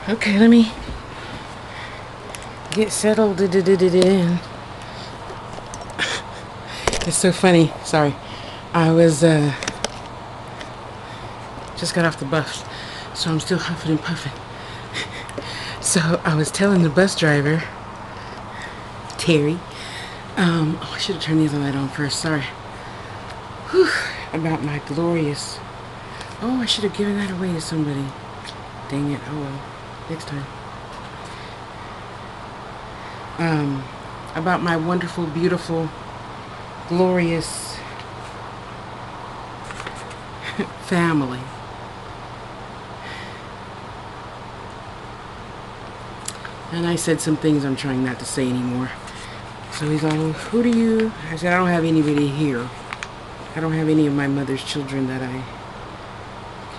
Okay, let me get settled. It's so funny. Sorry. I was, just got off the bus, so I'm still huffing and puffing. So I was telling the bus driver, Terry, oh, I should have turned the other light on first, sorry. Whew, about my glorious, oh, I should have given that away to somebody. Dang it, oh well, next time. About my wonderful, beautiful, glorious family. And I said some things I'm trying not to say anymore. So he's all, who do you? I said, I don't have anybody here. I don't have any of my mother's children that I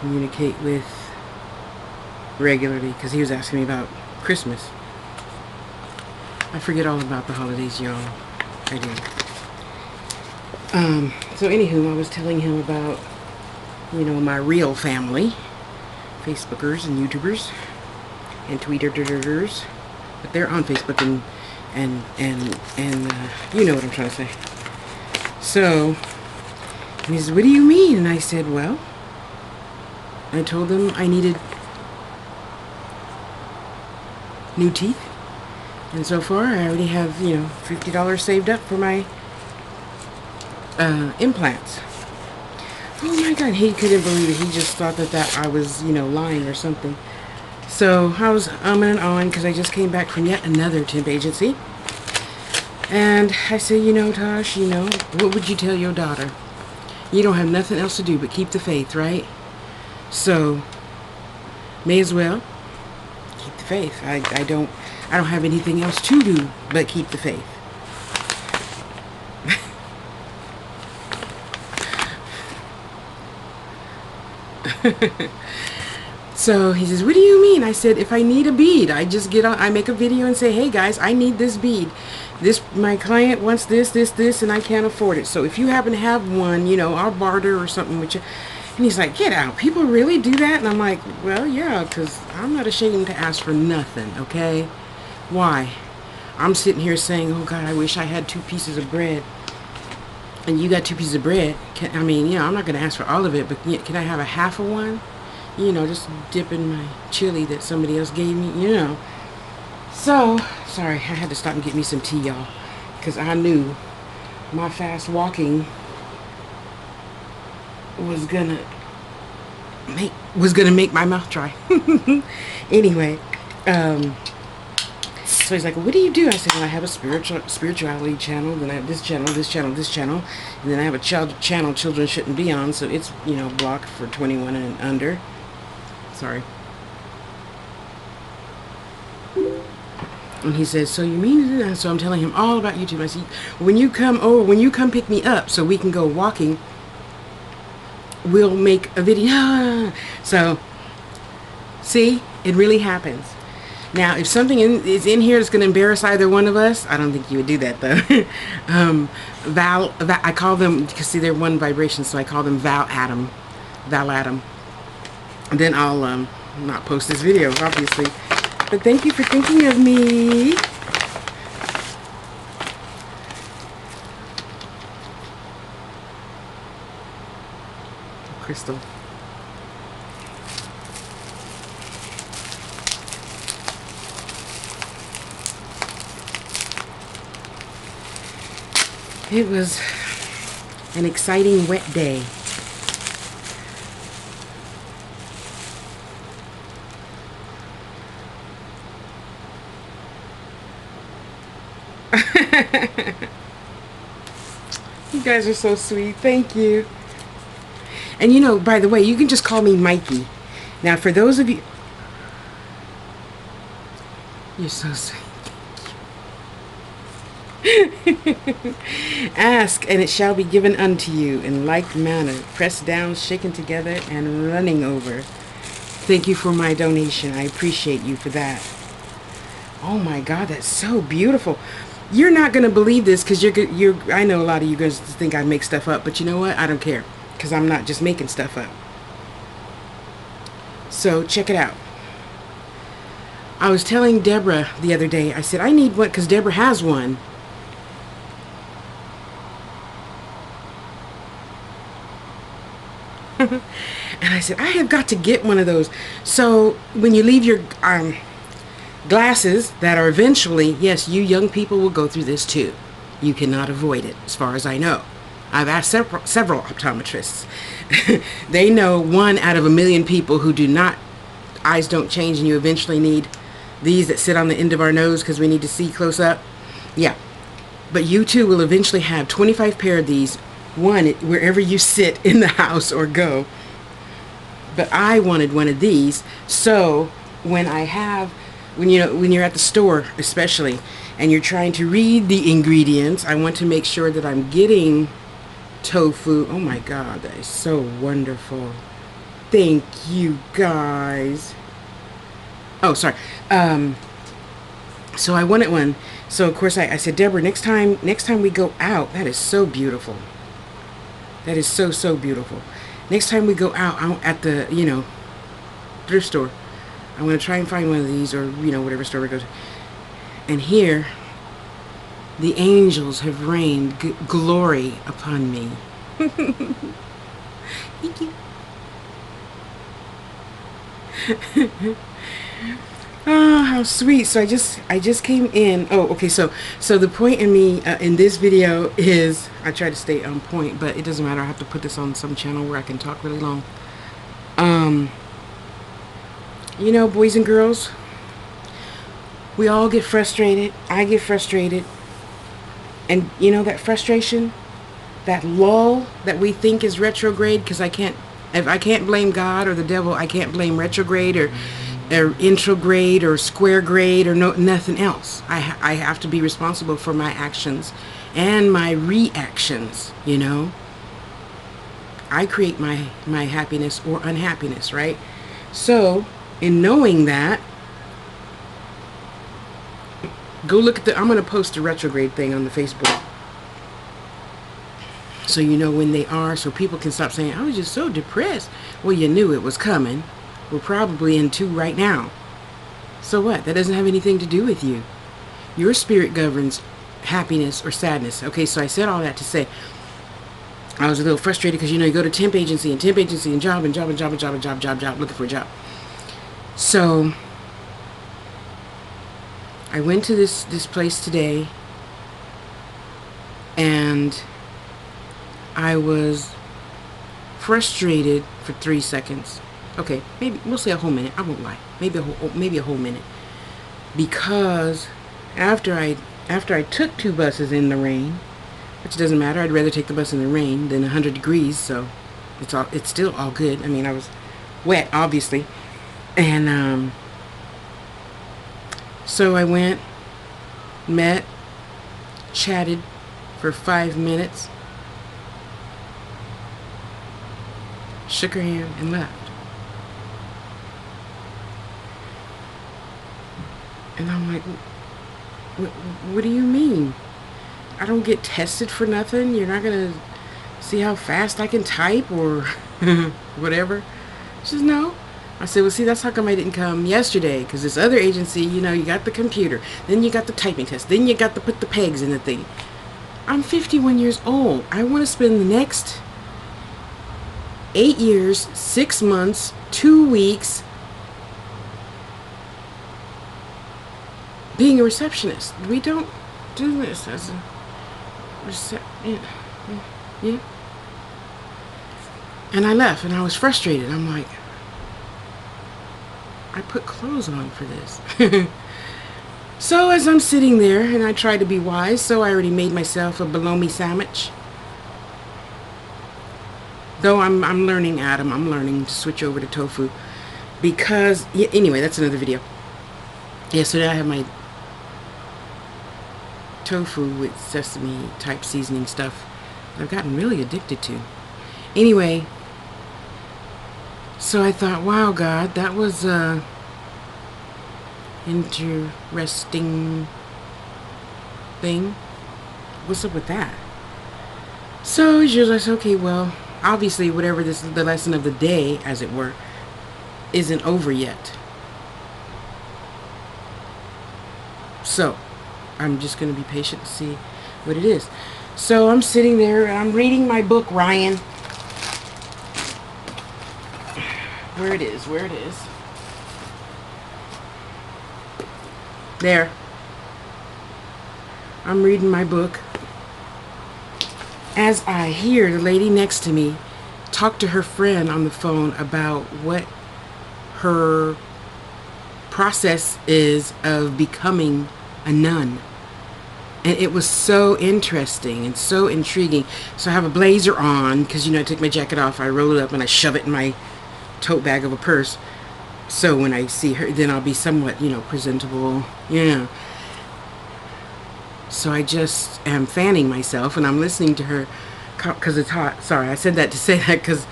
communicate with regularly, because he was asking me about Christmas. I forget all about the holidays, y'all. I do. So anywho, I was telling him about, you know, my real family, Facebookers and YouTubers and Tweeters, but they're on Facebook and you know what I'm trying to say. So he says, what do you mean? And I said, well, I told them I needed new teeth, and so far I already have, you know, $50 saved up for my implants. Oh my God, he couldn't believe it. He just thought that I was, you know, lying or something. So I was and on, because I just came back from yet another temp agency. And I said, you know, Tosh, you know, what would you tell your daughter? You don't have nothing else to do but keep the faith, right? So may as well keep the faith. I don't have anything else to do but keep the faith. So he says, what do you mean? I said, if I need a bead, I just get on, I make a video and say, hey guys, I need this bead. My client wants this, and I can't afford it. So if you happen to have one, you know, I'll barter or something with you. And he's like, get out. People really do that? And I'm like, well, yeah, because I'm not ashamed to ask for nothing, okay? Why? I'm sitting here saying, oh God, I wish I had 2 pieces of bread. And you got 2 pieces of bread. I mean, you know, I'm not going to ask for all of it, but can I have a half of one? You know, just dip in my chili that somebody else gave me, you know. So, sorry, I had to stop and get me some tea, y'all, because I knew my fast walking was gonna make my mouth dry. Anyway, so he's like, what do you do? I said, well, I have a spirituality channel, then I have this channel, and then I have a channel children shouldn't be on, so it's, you know, blocked for 21 and under. Sorry. And he says, so you mean that? So I'm telling him all about YouTube. I said, when you come pick me up so we can go walking, we'll make a video. So, see, it really happens. Now, if something is in here that's going to embarrass either one of us, I don't think you would do that, though. VAL, I call them, because see, they're one vibration, so I call them VAL Atom. And then I'll not post this video, obviously. But thank you for thinking of me. Crystal. It was an exciting wet day. You guys are so sweet. Thank you. And you know, by the way, you can just call me Mikey. Now, for those of you... You're so sweet. Ask, and it shall be given unto you in like manner, pressed down, shaken together, and running over. Thank you for my donation. I appreciate you for that. Oh my God, that's so beautiful. You're not going to believe this, because I know a lot of you guys think I make stuff up, but you know what? I don't care, because I'm not just making stuff up. So check it out. I was telling Deborah the other day, I said, I need one, because Deborah has one. And I said, I have got to get one of those. So when you leave your glasses that are eventually, yes, you young people will go through this too. You cannot avoid it, as far as I know. I've asked several optometrists. They know 1 out of 1,000,000 people who do not, eyes don't change, and you eventually need these that sit on the end of our nose because we need to see close up. Yeah. But you too will eventually have 25 pair of these, one wherever you sit in the house or go. But I wanted one of these, so when you're at the store especially, and you're trying to read the ingredients, I want to make sure that I'm getting tofu. Oh my God, that is so wonderful. Thank you guys. Oh, sorry. So I wanted one. So of course I said, Deborah, next time we go out, that is so beautiful. That is so, so beautiful. Next time we go out at the, thrift store, I'm going to try and find one of these, or, whatever store we go to. And here, the angels have rained glory upon me. Thank you. Oh, how sweet. So I just came in. Oh, okay. So the point in me in this video is, I try to stay on point, but it doesn't matter. I have to put this on some channel where I can talk really long. Boys and girls, we all get frustrated. I get frustrated. And that frustration, that lull that we think is retrograde, because if I can't blame God or the devil, I can't blame retrograde or intrograde or square grade or nothing else. I have to be responsible for my actions and my reactions. I create my happiness or unhappiness, right? So in knowing that, go look at I'm going to post the retrograde thing on the Facebook, so you know when they are, so people can stop saying, I was just so depressed. Well, you knew it was coming. We're probably in 2 right now. So what? That doesn't have anything to do with you. Your spirit governs happiness or sadness. Okay, so I said all that to say, I was a little frustrated because, you go to temp agency and job looking for a job. So I went to this place today, and I was frustrated for 3 seconds. Okay, maybe we'll say a whole minute. I won't lie. Maybe a whole minute. Because after I took 2 buses in the rain, which doesn't matter. I'd rather take the bus in the rain than 100 degrees. So it's still all good. I mean, I was wet, obviously, and so I went, met, chatted for 5 minutes, shook her hand, and left. And I'm like, what do you mean? I don't get tested for nothing? You're not going to see how fast I can type or whatever? She says, no. I said, well, see, that's how come I didn't come yesterday. Because this other agency, you got the computer. Then you got the typing test. Then you got to put the pegs in the thing. I'm 51 years old. I want to spend the next 8 years, 6 months, 2 weeks being a receptionist. We don't do this as a yeah. And I left, and I was frustrated. I'm like, I put clothes on for this. So as I'm sitting there, and I try to be wise, so I already made myself a bologna sandwich. Though I'm learning, Adam. I'm learning to switch over to tofu, because anyway, that's another video. Yeah, so now I have my tofu with sesame type seasoning stuff that I've gotten really addicted to. Anyway, so I thought, wow, God, that was interesting thing. What's up with that? So as usual, I said, okay, well, obviously whatever this is, the lesson of the day, as it were, isn't over yet. So I'm just going to be patient to see what it is. So I'm sitting there and I'm reading my book, Ryan. Where it is. There. I'm reading my book as I hear the lady next to me talk to her friend on the phone about what her process is of becoming a nun. And it was so interesting and so intriguing. So I have a blazer on because, I take my jacket off, I roll it up and I shove it in my tote bag of a purse. So when I see her, then I'll be somewhat, presentable. Yeah. So I just am fanning myself and I'm listening to her because it's hot. Sorry, I said that to say that because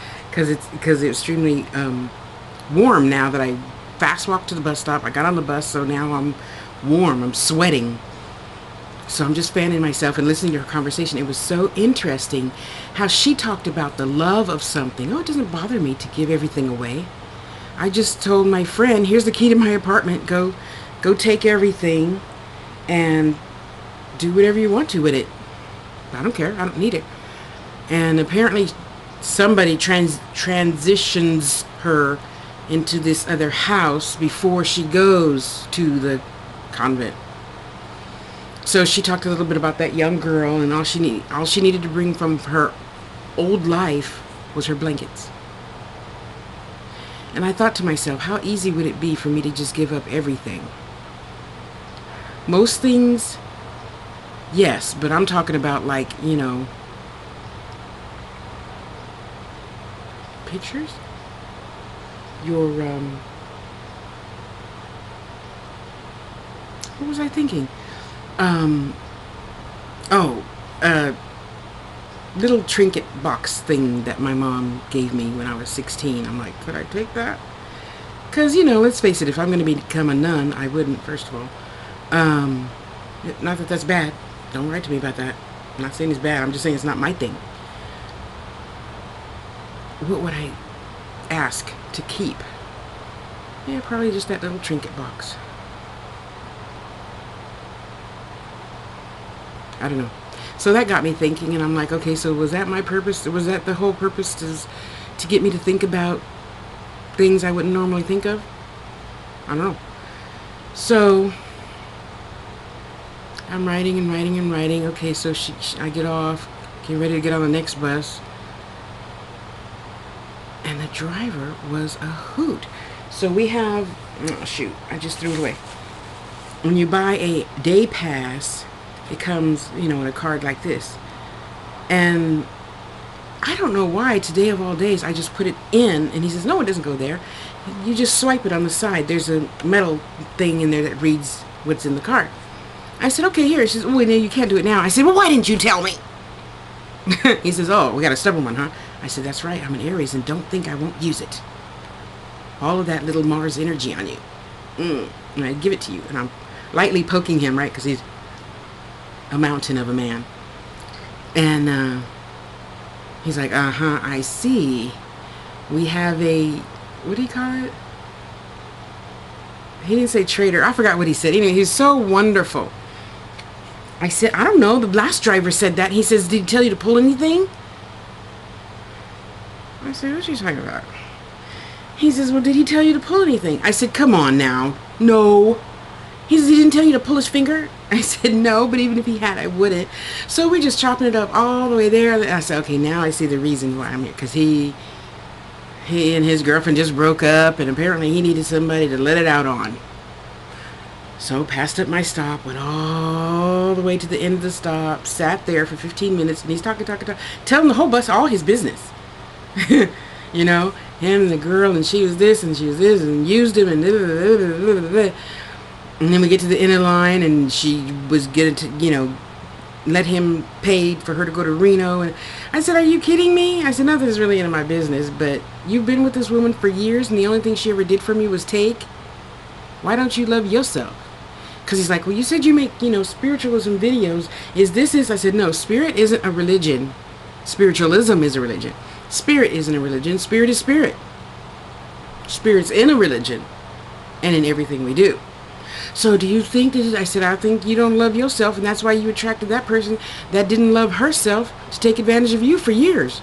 it's extremely warm now that I fast walked to the bus stop. I got on the bus, so now I'm warm. I'm sweating. So I'm just fanning myself and listening to her conversation. It was so interesting how she talked about the love of something. Oh, it doesn't bother me to give everything away. I just told my friend, here's the key to my apartment. Go take everything and do whatever you want to with it. I don't care. I don't need it. And apparently somebody transitions her into this other house before she goes to the convent. So she talked a little bit about that young girl, and all she needed to bring from her old life was her blankets. And I thought to myself, how easy would it be for me to just give up everything? Most things, yes, but I'm talking about pictures? Your, what was I thinking? Little trinket box thing that my mom gave me when I was 16. I'm like, could I take that? Because, let's face it, if I'm going to become a nun, I wouldn't, first of all. Not that that's bad. Don't write to me about that. I'm not saying it's bad. I'm just saying it's not my thing. What would I ask to keep? Yeah, probably just that little trinket box. I don't know. So that got me thinking, and I'm like, okay, so was that my purpose? Was that the whole purpose, to get me to think about things I wouldn't normally think of? I don't know. So I'm writing and writing and writing. Okay, so I get off, get ready to get on the next bus, and the driver was a hoot. So we have, oh shoot, I just threw it away. When you buy a day pass, it comes, in a card like this. And I don't know why, today of all days, I just put it in, and he says, no, it doesn't go there. You just swipe it on the side. There's a metal thing in there that reads what's in the card. I said, okay, here. She says, oh, no, you can't do it now. I said, well, why didn't you tell me? He says, oh, we got a stubborn one, huh? I said, that's right, I'm an Aries, and don't think I won't use it. All of that little Mars energy on you. And I give it to you, and I'm lightly poking him, right, because he's a mountain of a man. And he's like, I see. We have a, what do you call it? He didn't say trader. I forgot what he said. Anyway, he's so wonderful. I said, I don't know. The last driver said that. He says, did he tell you to pull anything? I said, what's he talking about? He says, well, did he tell you to pull anything? I said, come on now. No. He says, he didn't tell you to pull his finger? I said, no, but even if he had, I wouldn't. So we're just chopping it up all the way there. I said, okay, now I see the reason why I'm here. Because he and his girlfriend just broke up, and apparently he needed somebody to let it out on. So passed up my stop, went all the way to the end of the stop, sat there for 15 minutes, and he's talking, telling the whole bus all his business. Him and the girl, and she was this, and she was this, and used him, and blah, blah, blah, blah, blah. And then we get to the inner line, and she was getting to, let him pay for her to go to Reno. And I said, are you kidding me? I said, nothing's really into my business, but you've been with this woman for years, and the only thing she ever did for me was take. Why don't you love yourself? Because he's like, well, you said you make, spiritualism videos. Is this? I said, no, spirit isn't a religion. Spiritualism is a religion. Spirit isn't a religion. Spirit is spirit. Spirit's in a religion and in everything we do. So do you think that, I said, I think you don't love yourself, and that's why you attracted that person that didn't love herself to take advantage of you for years.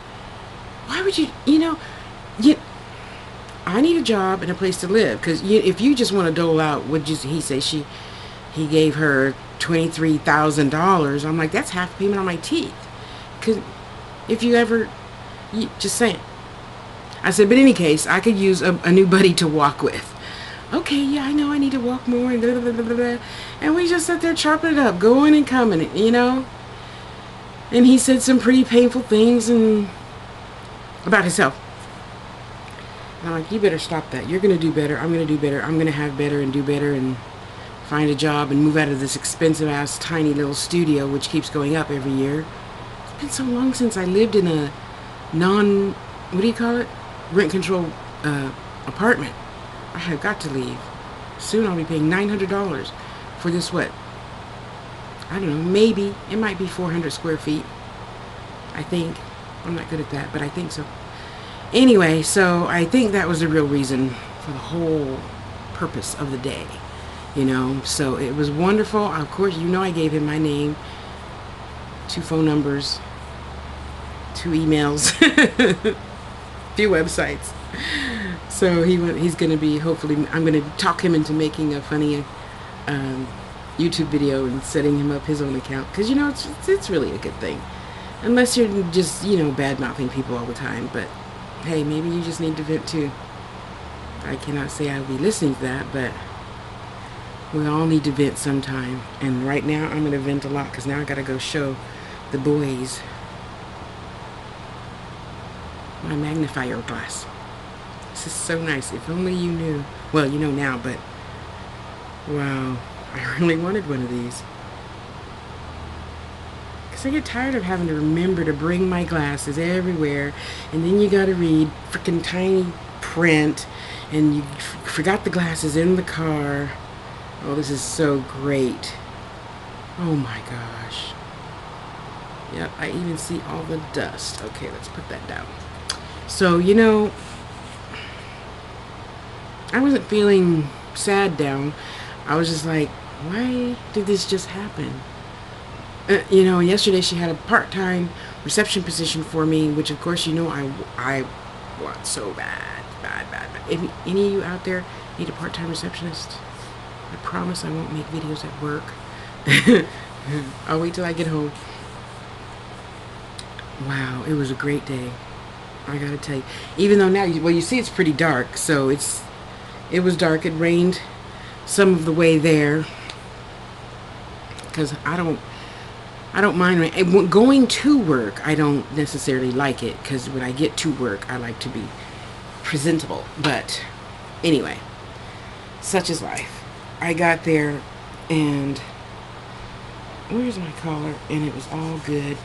Why would you, I need a job and a place to live, because if you just want to dole out, he say he gave her $23,000. I'm like, that's half payment on my teeth. Because if you ever, just saying. I said, but in any case, I could use a new buddy to walk with. Okay, yeah, I know I need to walk more, and blah, blah, blah, blah, blah. And we just sat there chopping it up, going and coming, And he said some pretty painful things about himself. And I'm like, you better stop that. You're going to do better. I'm going to do better. I'm going to have better and do better and find a job and move out of this expensive-ass tiny little studio, which keeps going up every year. It's been so long since I lived in a rent-controlled apartment. I have got to leave. Soon I'll be paying $900 for this, I don't know, maybe, it might be 400 square feet. I think. I'm not good at that, but I think so. Anyway, so I think that was the real reason for the whole purpose of the day. So it was wonderful. Of course, I gave him my name, 2 phone numbers, 2 emails, few websites. So he's going to be, hopefully, I'm going to talk him into making a funny YouTube video and setting him up his own account. Because, it's really a good thing. Unless you're just, bad-mouthing people all the time. But, hey, maybe you just need to vent too. I cannot say I'll be listening to that, but we all need to vent sometime. And right now, I'm going to vent a lot because now I got to go show the boys my magnifier glass. This is so nice. If only you knew. Well, you know now, but wow, I really wanted one of these. Because I get tired of having to remember to bring my glasses everywhere, and then you gotta read freaking tiny print, and you forgot the glasses in the car. Oh, this is so great. Oh my gosh. Yep, I even see all the dust. Okay, let's put that down. So, I wasn't feeling sad down. I was just like, why did this just happen? Yesterday she had a part-time reception position for me, which of course, I want so bad. If any of you out there need a part-time receptionist, I promise I won't make videos at work. I'll wait till I get home. Wow, it was a great day. I gotta tell you. Even though now, you see it's pretty dark, so it was dark. It rained some of the way there, because I don't mind rain. Going to work, I don't necessarily like it, because when I get to work, I like to be presentable. But anyway, such is life. I got there, and where's my collar? And it was all good,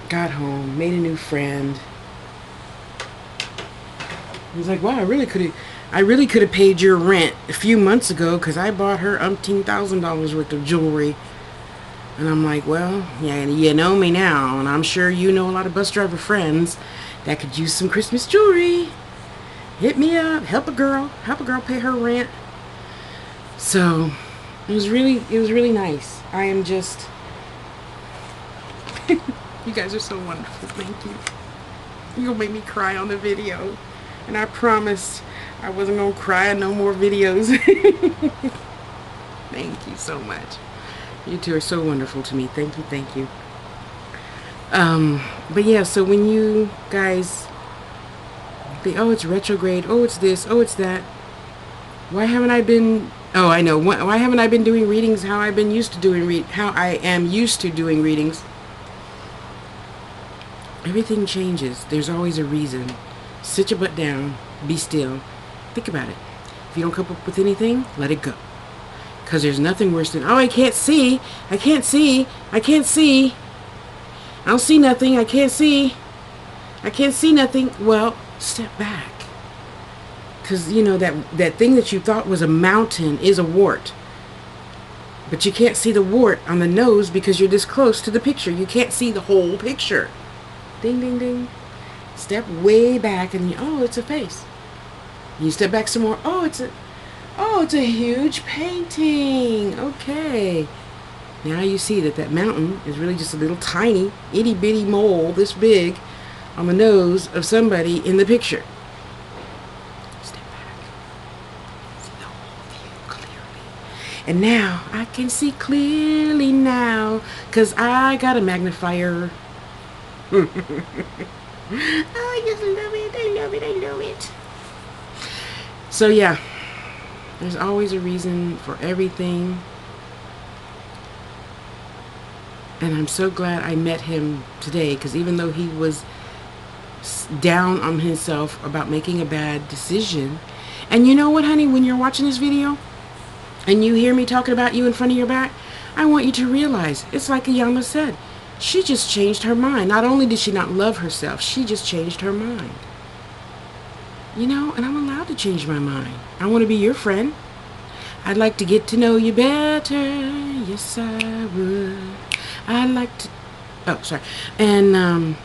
Got home, made a new friend. He was like, wow, I really could have paid your rent a few months ago, because I bought her $1,000 worth of jewelry. And I'm like, well, yeah, you know me now, and I'm sure you know a lot of bus driver friends that could use some Christmas jewelry. Hit me up, help a girl pay her rent. So it was really nice. I am just you guys are so wonderful. Thank you. You're gonna make me cry on the video. And I promised I wasn't gonna cry in no more videos. Thank you so much. You two are so wonderful to me. Thank you. But yeah, so when you guys think, oh, it's retrograde, oh, it's this, oh, it's that, why haven't I been, oh, I know, why haven't I been doing readings how I am used to doing readings? Everything changes. There's always a reason. Sit your butt down, be still, think about it. If you don't come up with anything, let it go. Because there's nothing worse than, oh, I can't see, I don't see nothing, I can't see nothing. Well, step back. Because, that thing that you thought was a mountain is a wart. But you can't see the wart on the nose because you're this close to the picture. You can't see the whole picture. Ding, ding, ding. Step way back and oh, it's a face. You step back some more. Oh, it's a... Oh, it's a huge painting. Okay. Now you see that that mountain is really just a little tiny, itty bitty mole this big on the nose of somebody in the picture. Step back. See the whole view clearly. And now I can see clearly now because I got a magnifier. I just love it. I love it. I love it. So yeah, there's always a reason for everything. And I'm so glad I met him today, because even though he was down on himself about making a bad decision, and you know what, honey, when you're watching this video and you hear me talking about you in front of your back, I want you to realize, it's like Ayama said, she just changed her mind. Not only did she not love herself, she just changed her mind. You know, and I'm allowed to change my mind. I want to be your friend. I'd like to get to know you better. Yes, I would. I'd like to... Oh, sorry. And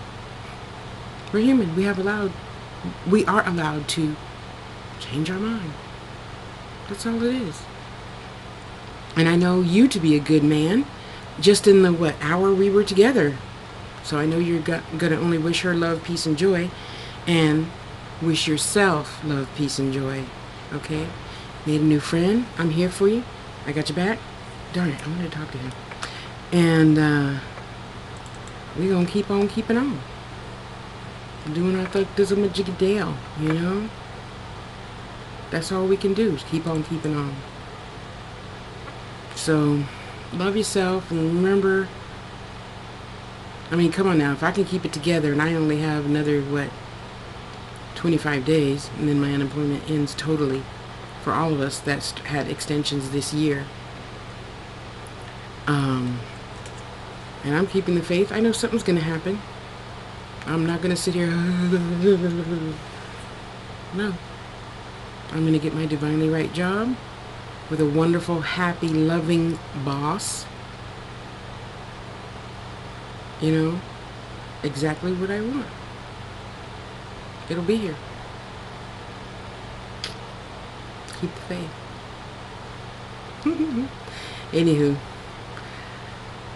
we're human. We are allowed to change our mind. That's all it is. And I know you to be a good man just in the, hour we were together. So I know you're going to only wish her love, peace, and joy. And wish yourself love, peace, and joy. Okay? Made a new friend. I'm here for you. I got your back. Darn it, I'm going to talk to him. And we're going to keep on keeping on. Doing our thuck-dizzle-majiggy-dale, you know? That's all we can do is keep on keeping on. So, love yourself and remember, I mean, come on now. If I can keep it together and I only have another, 25 days, and then my unemployment ends totally for all of us that's had extensions this year. And I'm keeping the faith. I know something's going to happen. I'm not going to sit here. No. I'm going to get my divinely right job with a wonderful, happy, loving boss. You know, exactly what I want. It'll be here. Keep the faith. Anywho,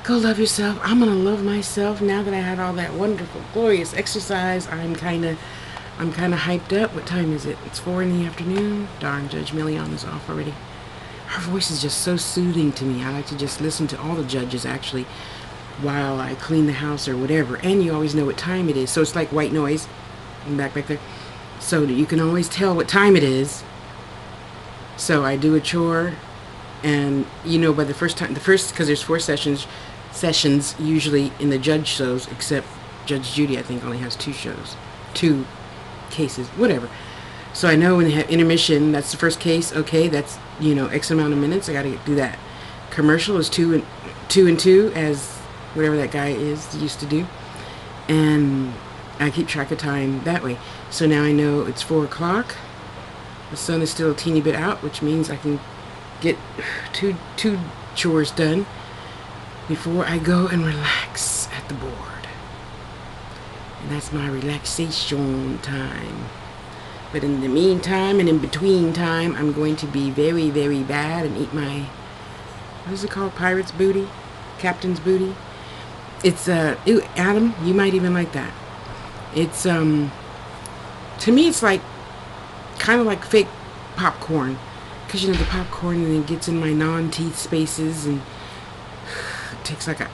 go love yourself. I'm gonna love myself now that I had all that wonderful, glorious exercise. I'm kind of hyped up. What time is it? It's 4 in the afternoon. Darn, Judge Milliana's off already. Her voice is just so soothing to me. I like to just listen to all the judges actually while I clean the house or whatever. And you always know what time it is. So it's like white noise. Back there. So that you can always tell what time it is. So I do a chore. And you know, by the first, because there's 4 sessions usually in the judge shows, except Judge Judy, I think, only has 2 shows. 2 cases, whatever. So I know when they have intermission, that's the first case. Okay, that's, X amount of minutes. I got to do that. Commercial is 2 and 2, as whatever that guy used to do. And I keep track of time that way. So now I know it's 4 o'clock. The sun is still a teeny bit out, which means I can get two chores done before I go and relax at the board. And that's my relaxation time. But in the meantime and in between time, I'm going to be very, very bad and eat my, what is it called? Pirate's booty? Captain's booty? It's, ew, Adam, you might even like that. It's, to me, it's like, kind of like fake popcorn. Because, the popcorn and it gets in my non-teeth spaces and it takes like a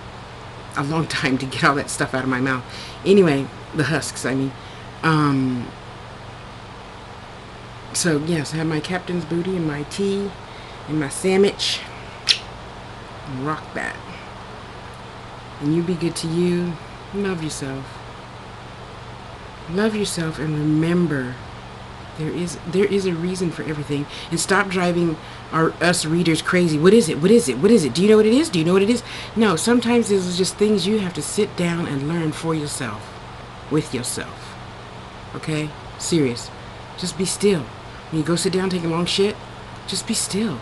long time to get all that stuff out of my mouth. Anyway, the husks, I mean. So, yes, I have my captain's booty and my tea and my sandwich. And rock that. And you be good to you. Love yourself. Love yourself and remember, there is a reason for everything. And stop driving us readers crazy. What is it? What is it? What is it? Do you know what it is? Do you know what it is? No, sometimes there's just things you have to sit down and learn for yourself. With yourself. Okay? Serious. Just be still. When you go sit down, take a long shit, just be still.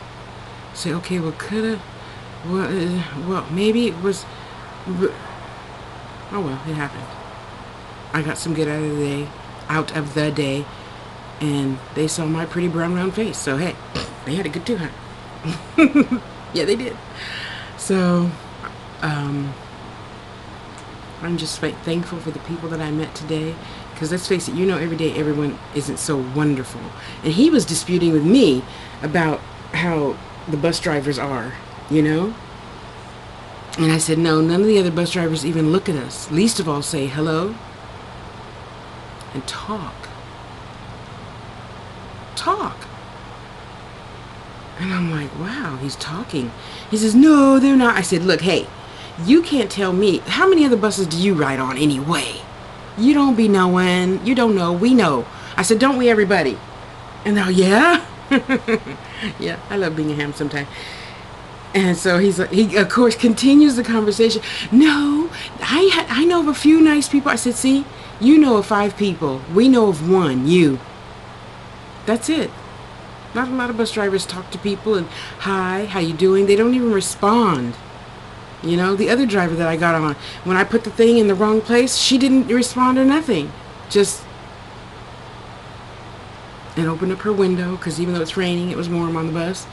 Say, okay, well, coulda, well, maybe it was, oh well, it happened. I got some good out of the day, And they saw my pretty brown round face. So, hey, they had it good too, huh? Yeah, they did. So, I'm just thankful for the people that I met today. Because let's face it, every day everyone isn't so wonderful. And he was disputing with me about how the bus drivers are, And I said, no, none of the other bus drivers even look at us. Least of all say hello and talk. And I'm like, wow, he's talking. He says, no, they're not. I said, look, hey, you can't tell me. How many other buses do you ride on anyway? You don't be knowing. You don't know. We know. I said, don't we, everybody? And they're, yeah? Yeah, I love being a ham sometimes. And so he of course continues the conversation. No, I know of a few nice people. I said, see, you know of 5 people. We know of 1, you. That's it. Not a lot of bus drivers talk to people and, hi, how you doing? They don't even respond. The other driver that I got on, when I put the thing in the wrong place, she didn't respond or nothing. Just, and opened up her window, because even though it's raining, it was warm on the bus.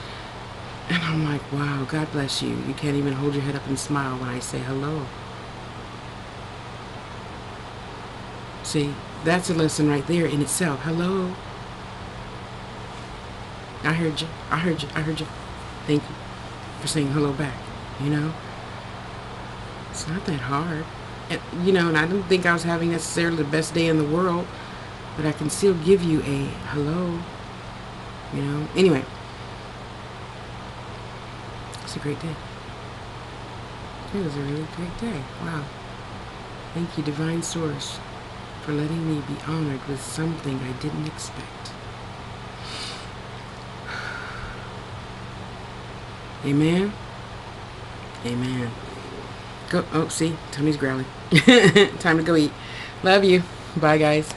And I'm like, wow, God bless you. You can't even hold your head up and smile when I say hello. See, that's a lesson right there in itself. Hello. I heard you. Thank you for saying hello back. It's not that hard. And, and I didn't think I was having necessarily the best day in the world, but I can still give you a hello. Anyway. It's a great day. It was a really great day. Wow. Thank you, Divine Source, for letting me be honored with something I didn't expect. Amen. Amen. Go. Oh, see, tummy's growling. Time to go eat. Love you. Bye, guys.